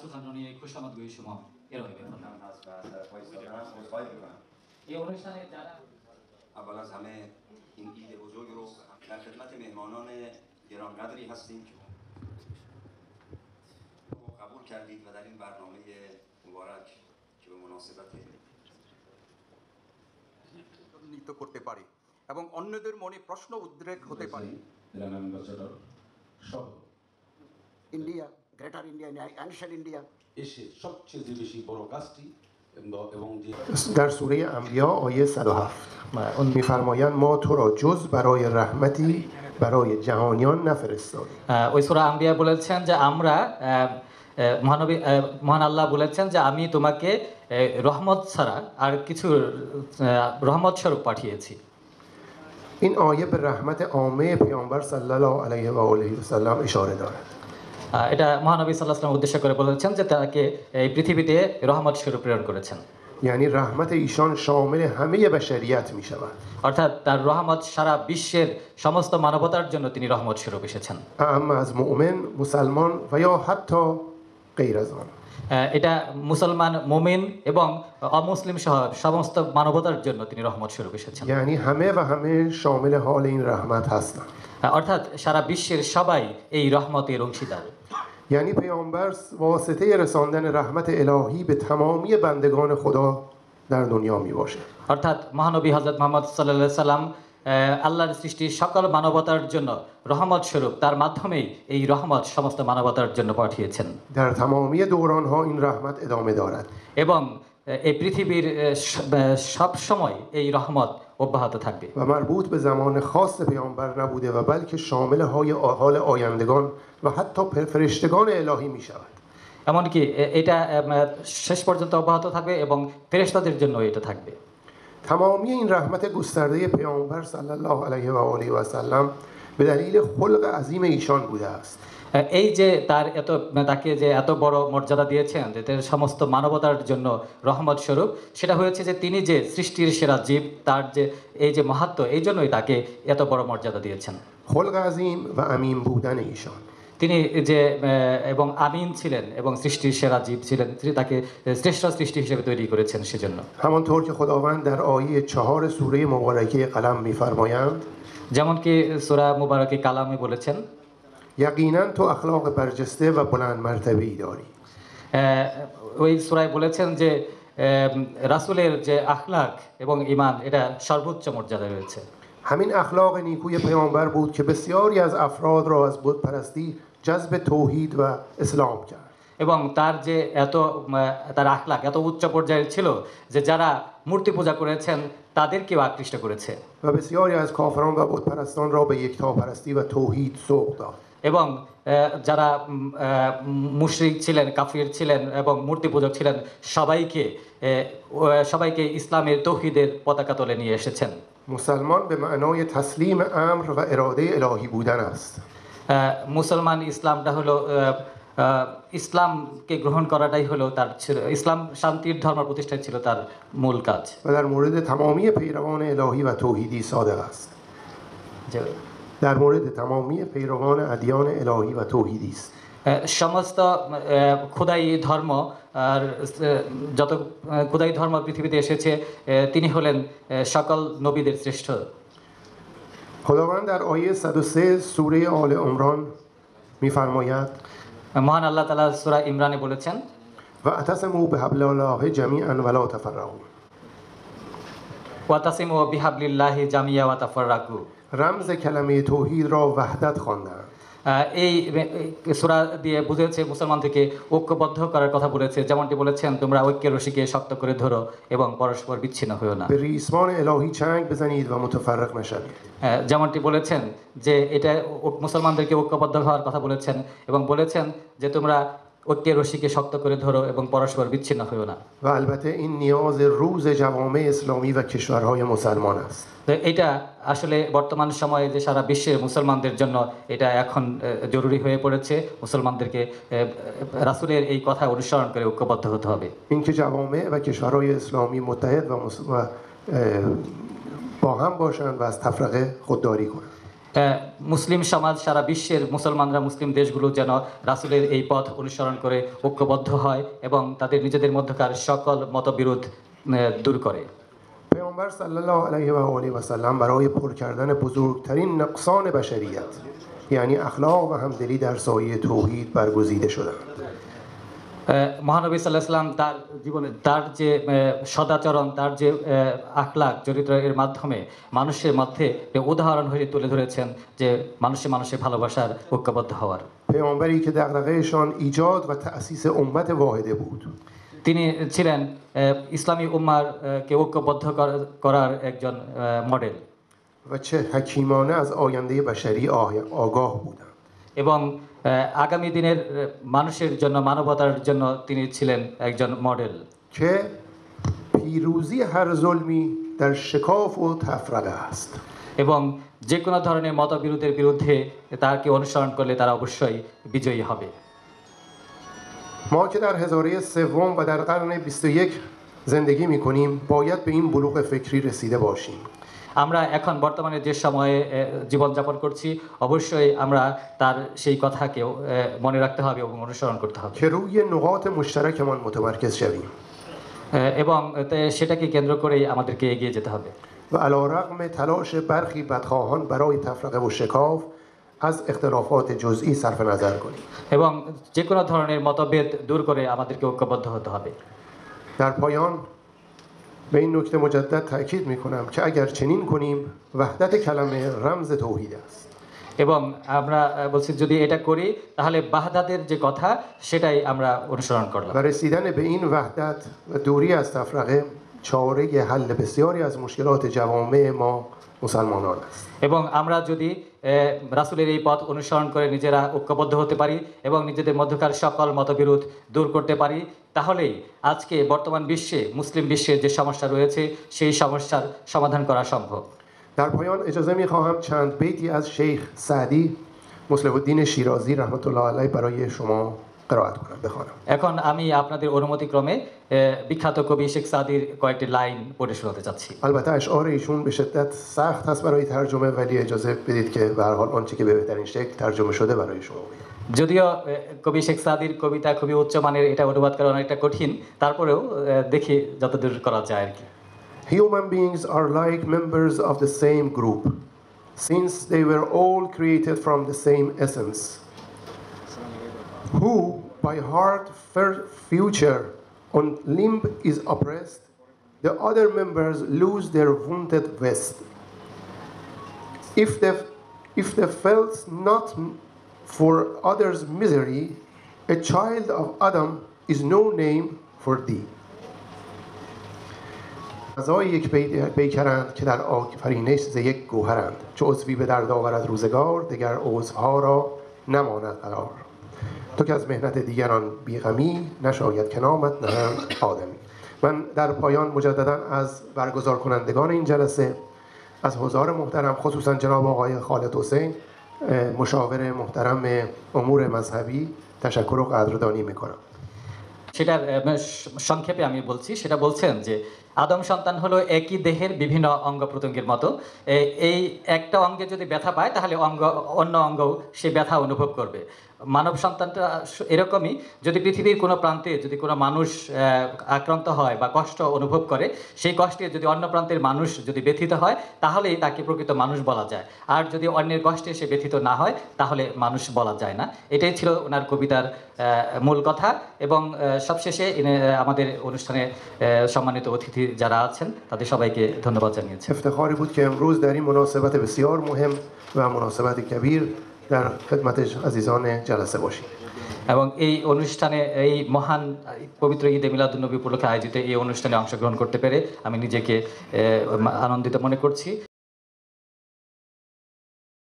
سخنرانی خوشامدگوی شما ارائه بفرمایید. این অনুষ্ঠানে যারা اول از همه این عید بزرگ رو در خدمت مهمانان گرانقدری هستیم که قبول کردید و در این برنامه مبارک که به مناسبت নিত করতে পারে এবং অন্যদের মনে প্রশ্ন উদ্রেক হতে পারে। India, greater India, ancient India এসে সবচেয়ে যে বেশি বড় কাজটি এবং যে در سوره انبیا آیه 107 می‌فرمایند ما تو را جز برای رحمتی برای جهانیان نفرستادیم. ওই সূরা আম্বিয়া বলেছেন যে আমরা মহানবী মহান আল্লাহ বলেছেন যে আমি তোমাকে রহমত ছাড়া আর কিছু রহমত স্বরূপ পাঠিয়েছি। این آیه به رحمت عامه پیامبر صلی الله علیه و آله و سلم اشاره دارد. এটা মহানবী সাল্লাল্লাহু আলাইহি ওয়াসাল্লাম উদ্দেশ্য করে বলেছেন যে তাকে এই পৃথিবীতে রহমত স্বরূপ প্রেরণ করেছেন। یعنی رحمت ایشان شامل همه بشریت می‌شود. অর্থাৎ তার রহমত সারা বিশ্বের সমস্ত মানবতার জন্য তিনি রহমত স্বরূপ এসেছেন। اما از مؤمن، مسلمان و یا حتی غیر از آن. এটা মুসলমান, মুমিন এবং অমুসলিম সহ সমস্ত মানবতার জন্য তিনি রহমত স্বরূপ এসেছেন। یعنی همه و همه شامل حال این رحمت هستند. অর্থাৎ সারা বিশ্বের সবাই এই রহমতের অংশীদার। یعنی پیامبر واسطه رساندن رحمت الهی به تمامی بندگان خدا در دنیا می باشه. অর্থাৎ মহানবী হযরত মুহাম্মদ সাল্লাল্লাহু আলাইহি সাল্লাম আল্লাহর সৃষ্টির সকল মানবতার জন্য রহমত স্বরূপ, তার মাধ্যমেই এই রহমত সমস্ত মানবতার জন্য পাঠিয়েছেন। در تمامی دوران‌ها این رحمت ادامه دارد. এবং এই پرتیبیر সব সময় এই রহমত অব্যাহত থাকবে। و مربوط به زمان خاص پیامبر نبوده و بلکه شامل حال آیندگان و حتی فرشتگان الهی می شود. এমনকি এটা শেষ পর্যন্ত অব্যাহত থাকবে এবং ফেরেশতাদের জন্য এটা থাকবে। تمامی این رحمت گسترده پیامبر صلی الله علیه و آله و سلم به دلیل خلق عظیم ایشان بوده است. এই যে তাকে যে এত বড় মর্যাদা দিয়েছেন যে তার সমস্ত মানবতার জন্য রহমত স্বরূপ, সেটা হয়েছে যে তিনি যে সৃষ্টির সেরা জীব, তার যে এই যে মাহাত্ম্য, এই জন্যই তাকে এত বড় মর্যাদা দিয়েছেন। خلق عظیم و امین بودن ایشان. তিনি যে এবং আমিন ছিলেন এবং সৃষ্টির সেরা জীব ছিলেন, তিনি তাকে শ্রেষ্ঠ সৃষ্টি হিসেবে তৈরি করেছেন সেজন্য। همانطور که خداوند در آیه 4 سوره مبارکه قلم می‌فرمایند যেমন কি সূরা মুবারকে কালামে বলেছেন یقینا تو اخلاق برجسته و بلند مرتبه‌ای داری. ওই সূরায় بলেছেন যে রাসূলের যে اخلاق এবং ঈমান এটা সর্বোচ্চ মর্যাদায় রয়েছে। همین اخلاق نیکوی پیامبر بود که بسیاری از افراد را از بت پرستی جذب توحید و اسلام کرد. এবং তার যে তার اخلاق এত উচ্চ পর্যায়ের ছিল যে যারা মূর্তি পূজা করেছেন তাদেরকেও আকৃষ্ট করেছে। و بسیاری از کافران و بت پرستان را به یکتاپرستی و توحید سوق داد. এবং যারা মুশরিক ছিলেন, কাফির ছিলেন এবং মূর্তি পূজক ছিলেন সবাইকে ইসলামের তৌহিদের পতাকা তলে নিয়ে এসেছেন। مسلمان به معنای تسلیم امر و اراده الهی بودن است. মুসলমান ইসলামটা হলো ইসলামকে গ্রহণ করাটাই হলো তার ইসলাম শান্তির ধর্ম প্রতিষ্ঠা ছিল তার মূল কাজ। و در مورد تمامی پیروان الهی و توحیدی صادق است. در مورد تمامی پیروان ادیان الهی و توحیدی است. সমস্ত খোদাই ধর্ম আর যত খোদাই ধর্ম পৃথিবীতে এসেছে তিনি হলেন সকল নবীদের শ্রেষ্ঠ। خداوند در آیه 103 سوره آل عمران می‌فرماید মহান আল্লাহ তাআলা সূরা ইমরানে বলেছেন واعتصموا بحبل الله جميعا ولا تفرقوا. ওয়াতাসিমু বিহাবলিল্লাহি জামিয়া ওয়া তাফাররাকু। رمز کلمه توحید را وحدت خواندند. এই সূরা দিয়ে বুঝিয়েছে মুসলমানদেরকে ঐক্যবদ্ধ করার কথা বলেছে, যেমনটি বলেছেন তোমরা ঐক্যের রশিকে শক্ত করে ধরো এবং পরস্পর বিচ্ছিন্ন হয়ো না। به ریسمان الهی چنگ بزنید و متفرق نشوید. যেমনটি বলেছেন যে এটা মুসলমানদেরকে ঐক্যবদ্ধ হওয়ার কথা বলেছেন এবং বলেছেন যে তোমরা ঐক্যের রশিকে শক্ত করে ধরো এবং পরস্পর বিচ্ছিন্ন হয়ো না। و البته این نیاز روز جوامع اسلامی و کشورهای مسلمان است. এটা আসলে বর্তমান সময়ে যে সারা বিশ্বের মুসলমানদের জন্য এটা এখন জরুরি হয়ে পড়েছে। মুসলমানদেরকে রাসূলের এই কথা অনুসরণ করে ঐক্যবদ্ধ হতে হবে। اینکه جوامع و کشورهای اسلامی متحد و با هم باشند و از تفرقه خودداری کنند. মুসলিম সমাজ সারা বিশ্বের মুসলমানরা মুসলিম দেশগুলো যেন রাসূলের এই পথ অনুসরণ করে ঐক্যবদ্ধ হয় এবং তাদের নিজেদের মধ্যকার সকল মতবিরোধ দূর করে। پیامبر صلی الله علیه و آله و سلم برای پر کردن بزرگترین نقصان بشریت یعنی اخلاق و همدلی در سایه توحید برگزیده شدند. মহানবী সাল্লাল্লাহু আলাইহি ওয়াসাল্লাম তার জীবনে তার যে সদাচরণ, তার যে আখলাক চরিত্র এর মাধ্যমে মানুষের মধ্যে উদাহরণ হয়ে তুলে ধরেছেন যে মানুষে মানুষের ভালোবাসার ঐক্যবদ্ধ হওয়ার। پیامبری که دغدغه‌شان ایجاد و تأسیس امت واحده بود. তিনি ছিলেন ইসলামী উম্মার কে ঐক্যবদ্ধ করার একজন মডেল و چه حکیمانه از آینده بشری آگاه بودند. এবং আগামী দিনের মানুষের জন্য, মানবতার জন্য তিনি ছিলেন একজন মডেল। که پیروزی هر ظلمی در شکاف و تفرقه است. এবং যে কোনো ধরনের মতবিরোধের বিরুদ্ধে তাকে অনুসরণ করলে তারা অবশ্যই বিজয়ী হবে। ما که در هزاره سوم و در قرن 21 زندگی می‌کنیم باید به این بلوغ فکری رسیده باشیم. আমরা এখন বর্তমানে যে সময়ে জীবনযাপন করছি অবশ্যই আমরা তার সেই কথাকে মনে রাখতে হবে এবং অনুসরণ করতে হবে که روی نقاط مشترکمان متمرکز شویم. এবং সেটাকে কেন্দ্র করেই আমাদেরকে এগিয়ে যেতে হবে। و علی‌رغم تلاش برخی بدخواهان برای تفرقه و شکاف از اختلافات جزئی صرف نظر کنیم. এবং যে কোনো ধরনের মতভেদ দূর করে আমাদেরকে ঐক্যবদ্ধ হতে হবে। در پایان به این نکته مجدد تأکید می‌کنم که اگر چنین کنیم وحدت کلمه رمز توحید است. এবং আমরা বলছি যদি এটা করি তাহলে বাহদাতের যে কথা সেটাই আমরা অনুসরণ করলাম। و رسیدن به این وحدت و دوری از تفرقه چاره حل بسیاری از مشکلات جوامع ما مسلمانان است. এবং আমরা যদি রাসূলের এই পথ অনুসরণ করে নিজেরা ঐক্যবদ্ধ হতে পারি এবং নিজেদের মধ্যকার সকল মতবিরোধ দূর করতে পারি তাহলেই আজকে বর্তমান বিশ্বে, মুসলিম বিশ্বের যে সমস্যা রয়েছে সেই সমস্যার সমাধান করা সম্ভব। در پایان اجازه می‌خواهم چند بیتی از شیخ سعدی مصلح الدین شیرازی رحمت الله علیه برای شما قرائت کنم، بخوانم. এখন আমি আপনাদের অনুমতিক্রমে বিখ্যাত কবি শেখ সাদির কয়েকটি লাইন পড়ে শোনাতে চাচ্ছি। البته اشعار ایشون به شدت سخت هست برای ترجمه ولی اجازه بدید که به هر حال آنچه که به بهترین شکل ترجمه شده برای شما بگم. যদিও কবি শেখ সাদির কবিতা খুবই উচ্চমানের, এটা অনুবাদ করা অনেকটা কঠিন, তারপরেও দেখি যতদূর করা যায় আর কি। Human beings are like members of the same group since they were all created from the same essence. Who by heart future on limb is oppressed, the other members lose their wounded vest. If they felt not for others' misery, a child of Adam is no name for thee. اعضای یک پیکرند که در آفرینش ز یک گوهرند چو عضوی به درد آورد روزگار دگر عضوها را نماند قرار تو که از مهنت دیگران بیغمی نشاید که نامت نهند آدمی. من در پایان مجددا از برگزار کنندگان این جلسه از حضار محترم خصوصا جناب آقای خالد حسین مشاور محترم امور مذهبی تشکر و قدردانی میکنم. সেটার সংক্ষেপে আমি বলছি, সেটা বলছেন যে আদম সন্তান হলো একই দেহের বিভিন্ন অঙ্গ প্রত্যঙ্গের মতো। এই একটা অঙ্গে যদি ব্যথা পায় তাহলে অন্য অঙ্গও সে ব্যথা অনুভব করবে। মানব সন্তানটা এরকমই, যদি পৃথিবীর কোনো প্রান্তে যদি কোনো মানুষ আক্রান্ত হয় বা কষ্ট অনুভব করে, সেই কষ্টে যদি অন্য প্রান্তের মানুষ যদি ব্যথিত হয় তাহলেই তাকে প্রকৃত মানুষ বলা যায়। আর যদি অন্যের কষ্টে সে ব্যথিত না হয় তাহলে মানুষ বলা যায় না। এটাই ছিল ওনার কবিতার মূল কথা। এবং সবশেষে আমাদের অনুষ্ঠানে সম্মানিত অতিথি যারা আছেন তাদের সবাইকে ধন্যবাদ জানিয়েছি। افتخاری بود که امروز در این مناسبت بسیار مهم و مناسبت کبیر در خدمت عزیزان جلسه باشیم. এবং এই অনুষ্ঠানে, এই মহান পবিত্র ঈদে মিলাদুন্নবী উপলক্ষে আয়োজিত এই অনুষ্ঠানে অংশগ্রহণ করতে পেরে আমি নিজেকে আনন্দিত মনে করছি।